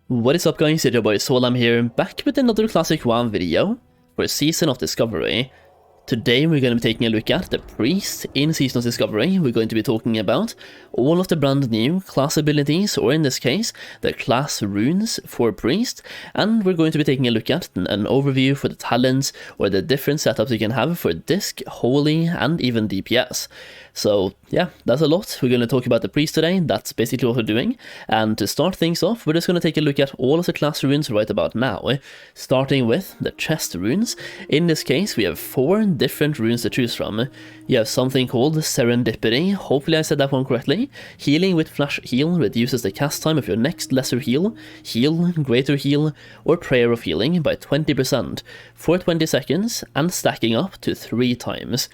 What is up guys, it's your boy Solheim here, back with another Classic WoW video for Season of Discovery. Today we're going to be taking a look at the Priest in Season of Discovery. We're going to be talking about all of the brand new class abilities, or in this case, the class runes for Priest, and we're going to be taking a look at an overview for the talents, or the different setups you can have for Disc, Holy, and even DPS. So yeah, that's a lot. We're going to talk about the Priest today, that's basically what we're doing, and to start things off, we're just going to take a look at all of the class runes right about now, starting with the chest runes. In this case, we have 4 different runes to choose from. You have something called Serendipity, hopefully I said that one correctly. Healing with Flash Heal reduces the cast time of your next lesser heal, Heal, Greater Heal, or Prayer of Healing by 20% for 20 seconds, and stacking up to 3 times.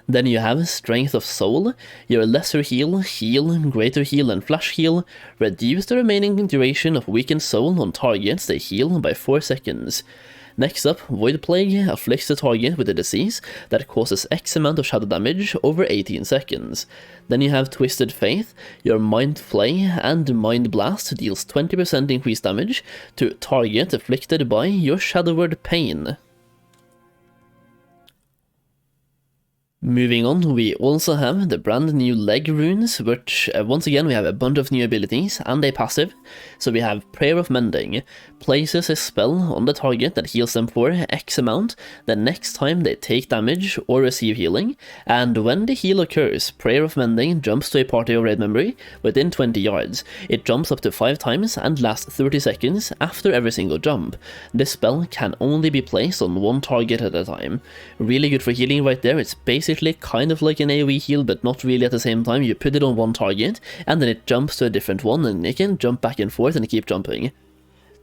Then you have Strength of Soul. Your lesser heal, Heal, Greater Heal, and Flash Heal reduce the remaining duration of weakened soul on targets they heal by 4 seconds. Next up, Void Plague afflicts the target with a disease that causes X amount of shadow damage over 18 seconds. Then you have Twisted Faith. Your Mind Flay and Mind Blast deals 20% increased damage to target afflicted by your Shadow Word Pain. Moving on, we also have the brand new leg runes, which once again we have a bunch of new abilities and a passive. So we have Prayer of Mending, places a spell on the target that heals them for X amount the next time they take damage or receive healing, and when the heal occurs, Prayer of Mending jumps to a party or raid member within 20 yards. It jumps up to 5 times and lasts 30 seconds after every single jump. This spell can only be placed on one target at a time. Really good for healing right there. It's basically kind of like an AoE heal, but not really at the same time. You put it on one target and then it jumps to a different one, and it can jump back and forth and keep jumping.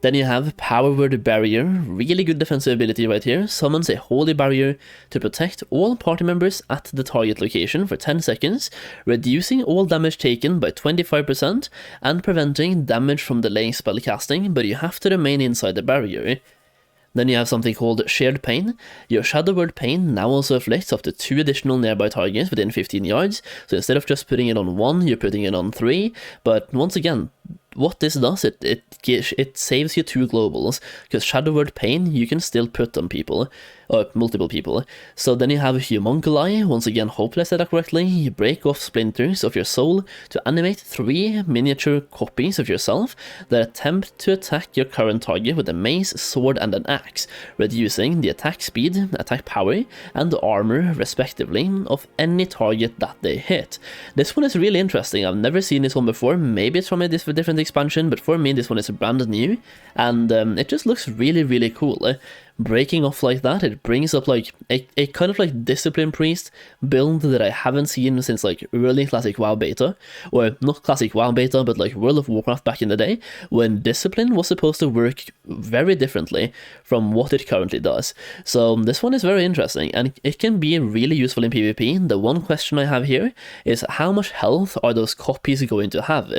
Then you have Power Word Barrier, really good defensive ability right here. Summons a holy barrier to protect all party members at the target location for 10 seconds, reducing all damage taken by 25% and preventing damage from delaying spell casting, but you have to remain inside the barrier. Then you have something called Shared Pain. Your Shadow Word Pain now also afflicts up to 2 additional nearby targets within 15 yards, so instead of just putting it on 1, you're putting it on 3, but once again, what this does, it saves you 2 globals, because Shadow Word Pain you can still put on people, or multiple people. So then you have Homunculi, once again, hopefully I said that correctly. You break off splinters of your soul to animate 3 miniature copies of yourself that attempt to attack your current target with a mace, sword, and an axe, reducing the attack speed, attack power, and the armor, respectively, of any target that they hit. This one is really interesting. I've never seen this one before. Maybe it's from a different expansion, but for me this one is brand new, and it just looks really cool. Breaking off like that, it brings up like a kind of like Discipline Priest build that I haven't seen since like early Classic WoW beta, or not Classic WoW beta, but like World of Warcraft back in the day, when Discipline was supposed to work very differently from what it currently does. So this one is very interesting, and it can be really useful in PvP. The one question I have here is how much health are those copies going to have?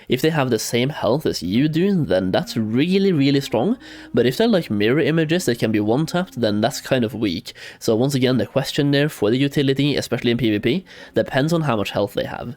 If they have the same health as you do, then that's really strong, but if they're like mirror images that can be one-tapped, then that's kind of weak. So once again, the question there for the utility, especially in PvP, depends on how much health they have.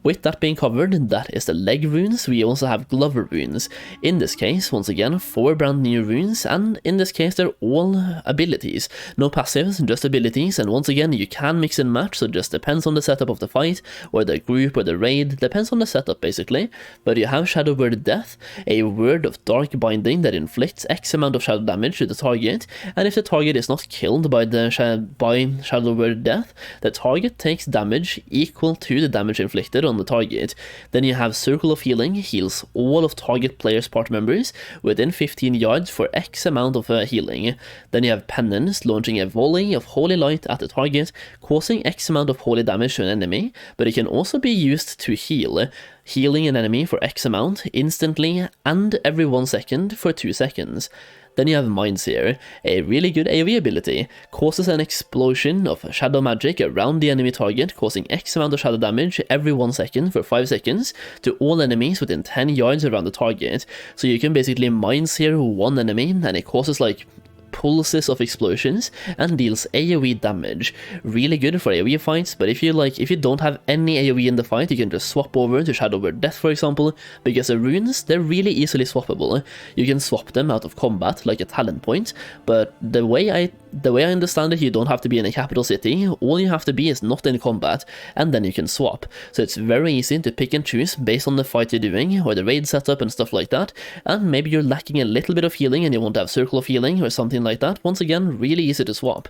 With that being covered, that is the leg runes. We also have Glover runes. In this case, once again, 4 brand new runes, and in this case they're all abilities. No passives, just abilities, and once again you can mix and match, so it just depends on the setup of the fight, or the group, or the raid, depends on the setup basically. But you have Shadow Word Death, a word of dark binding that inflicts X amount of shadow damage to the target, and if the target is not killed by Shadow Word Death, the target takes damage equal to the damage inflicted on the target. Then you have Circle of Healing, heals all of target players' party members within 15 yards for X amount of healing. Then you have Penance, launching a volley of holy light at the target, causing X amount of holy damage to an enemy, but it can also be used to heal, healing an enemy for X amount instantly and every 1 second for 2 seconds. Then you have Mindseer, a really good AoE ability, causes an explosion of shadow magic around the enemy target, causing X amount of shadow damage every 1 second for 5 seconds to all enemies within 10 yards around the target. So you can basically Mindseer one enemy, and it causes like pulses of explosions and deals AoE damage. Really good for AoE fights, but if you don't have any AoE in the fight, you can just swap over to Shadow Word Death, for example, because the runes, they're really easily swappable. You can swap them out of combat like a talent point, but the way I understand it, you don't have to be in a capital city. All you have to be is not in combat, and then you can swap. So it's very easy to pick and choose based on the fight you're doing or the raid setup and stuff like that. And maybe you're lacking a little bit of healing and you want to have Circle of Healing or something like that. Once again, really easy to swap.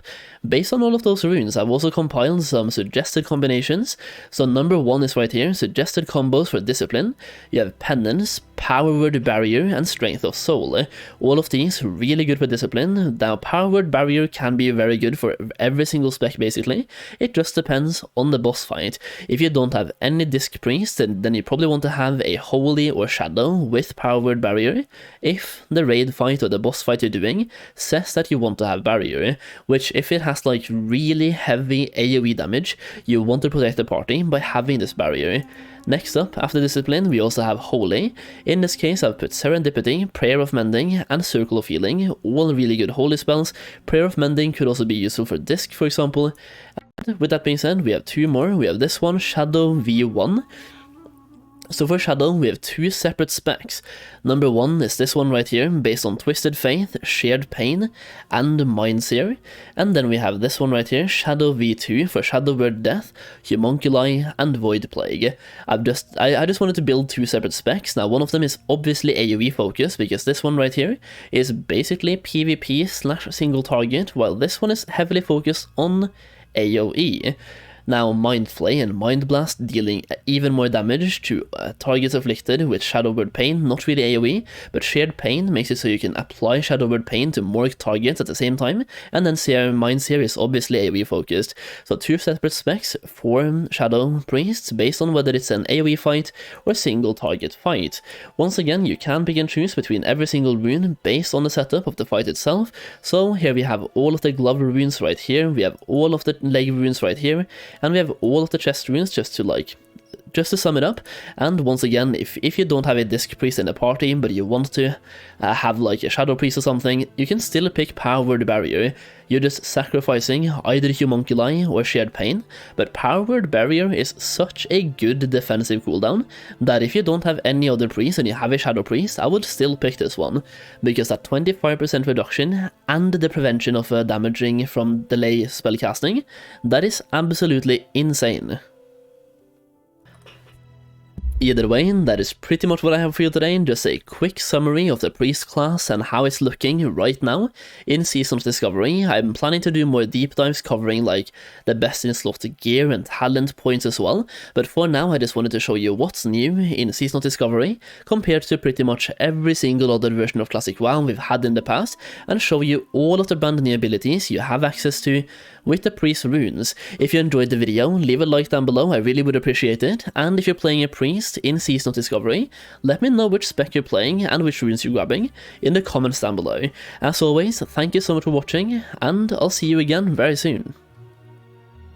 Based on all of those runes, I've also compiled some suggested combinations. So number 1 is right here, suggested combos for Discipline. You have Penance, Power Word Barrier, and Strength of Soul. All of these really good for Discipline. Now, Power Word Barrier can be very good for every single spec basically. It just depends on the boss fight. If you don't have any Disc Priest, then you probably want to have a Holy or Shadow with Power Word Barrier. If the raid fight or the boss fight you're doing says that you want to have Barrier, which if it has like really heavy AoE damage, you want to protect the party by having this Barrier. Next up, after Discipline, we also have Holy. In this case, I've put Serendipity, Prayer of Mending, and Circle of Healing, all really good holy spells. Prayer of Mending could also be useful for Disc, for example. And with that being said, we have 2 more. We have this one, Shadow V1. So for Shadow, we have 2 separate specs. Number 1 is this one right here, based on Twisted Faith, Shared Pain, and Mindseer. And then we have this one right here, Shadow V2 for Shadow Word Death, Homunculi, and Void Plague. I just wanted to build 2 separate specs. Now one of them is obviously AoE focused, because this one right here is basically PvP / single target, while this one is heavily focused on AoE. Now, Mind Flay and Mind Blast dealing even more damage to targets afflicted with Shadow Word Pain, not really AoE, but Shared Pain makes it so you can apply Shadow Word Pain to more targets at the same time, and then Mind Seer is obviously AoE focused. So 2 separate specs for Shadow Priests based on whether it's an AoE fight or single target fight. Once again, you can pick and choose between every single rune based on the setup of the fight itself. So here we have all of the glove runes right here, we have all of the leg runes right here, and we have all of the chest runes just to sum it up. And once again, if you don't have a Disc Priest in the party, but you want to have like a Shadow Priest or something, you can still pick Power Word Barrier. You're just sacrificing either Homunculi or Shared Pain, but Power Word Barrier is such a good defensive cooldown that if you don't have any other priest and you have a Shadow Priest, I would still pick this one, because that 25% reduction and the prevention of damaging from delay spellcasting, that is absolutely insane. Either way, that is pretty much what I have for you today, just a quick summary of the Priest class and how it's looking right now in Seasons Discovery. I'm planning to do more deep dives covering like the best in slot gear and talent points as well, but for now I just wanted to show you what's new in Seasons Discovery compared to pretty much every single other version of Classic WoW we've had in the past, and show you all of the brand new abilities you have access to with the Priest runes. If you enjoyed the video, leave a like down below, I really would appreciate it, and if you're playing a Priest in Season of Discovery, let me know which spec you're playing and which runes you're grabbing in the comments down below. As always, thank you so much for watching, and I'll see you again very soon.